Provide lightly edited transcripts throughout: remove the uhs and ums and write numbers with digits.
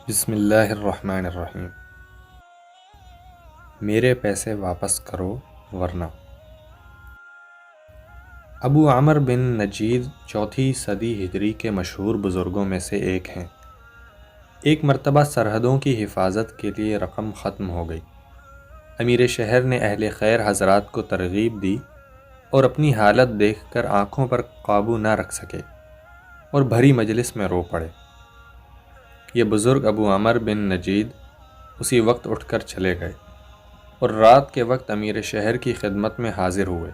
بسم اللہ الرحمن الرحیم۔ میرے پیسے واپس کرو ورنہ۔ ابو عمر بن نجید چوتھی صدی ہجری کے مشہور بزرگوں میں سے ایک ہیں۔ ایک مرتبہ سرحدوں کی حفاظت کے لیے رقم ختم ہو گئی۔ امیر شہر نے اہل خیر حضرات کو ترغیب دی اور اپنی حالت دیکھ کر آنکھوں پر قابو نہ رکھ سکے اور بھری مجلس میں رو پڑے۔ یہ بزرگ ابو عمر بن نجید اسی وقت اٹھ کر چلے گئے اور رات کے وقت امیر شہر کی خدمت میں حاضر ہوئے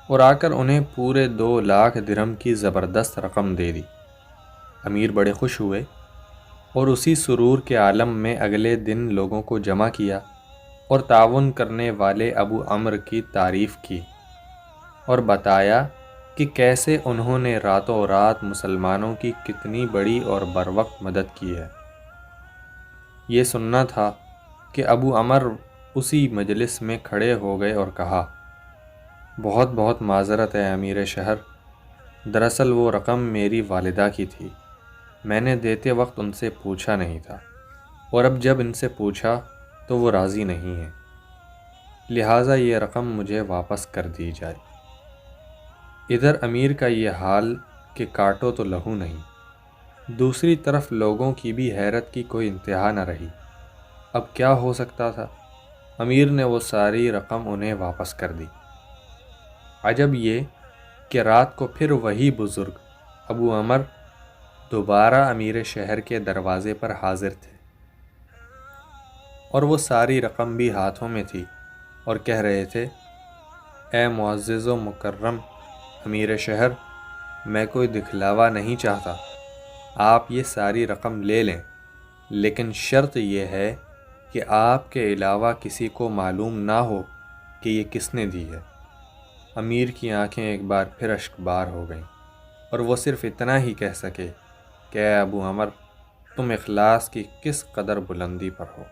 اور آ کر انہیں پورے 2 لاکھ درہم کی زبردست رقم دے دی۔ امیر بڑے خوش ہوئے اور اسی سرور کے عالم میں اگلے دن لوگوں کو جمع کیا اور تعاون کرنے والے ابو عمر کی تعریف کی اور بتایا کہ کیسے انہوں نے راتوں رات مسلمانوں کی کتنی بڑی اور بروقت مدد کی ہے۔ یہ سننا تھا کہ ابو عمر اسی مجلس میں کھڑے ہو گئے اور کہا، بہت بہت معذرت ہے امیر شہر، دراصل وہ رقم میری والدہ کی تھی، میں نے دیتے وقت ان سے پوچھا نہیں تھا، اور اب جب ان سے پوچھا تو وہ راضی نہیں ہیں، لہٰذا یہ رقم مجھے واپس کر دی جائے۔ ادھر امیر کا یہ حال کہ کاٹو تو لہو نہیں، دوسری طرف لوگوں کی بھی حیرت کی کوئی انتہا نہ رہی۔ اب کیا ہو سکتا تھا؟ امیر نے وہ ساری رقم انہیں واپس کر دی۔ عجب یہ کہ رات کو پھر وہی بزرگ ابو عمر دوبارہ امیر شہر کے دروازے پر حاضر تھے، اور وہ ساری رقم بھی ہاتھوں میں تھی اور کہہ رہے تھے، اے معزز و مکرم امیر شہر، میں کوئی دکھلاوا نہیں چاہتا، آپ یہ ساری رقم لے لیں، لیکن شرط یہ ہے کہ آپ کے علاوہ کسی کو معلوم نہ ہو کہ یہ کس نے دی ہے۔ امیر کی آنکھیں ایک بار پھر اشکبار ہو گئیں اور وہ صرف اتنا ہی کہہ سکے کہ اے ابو عمر، تم اخلاص کی کس قدر بلندی پر ہو۔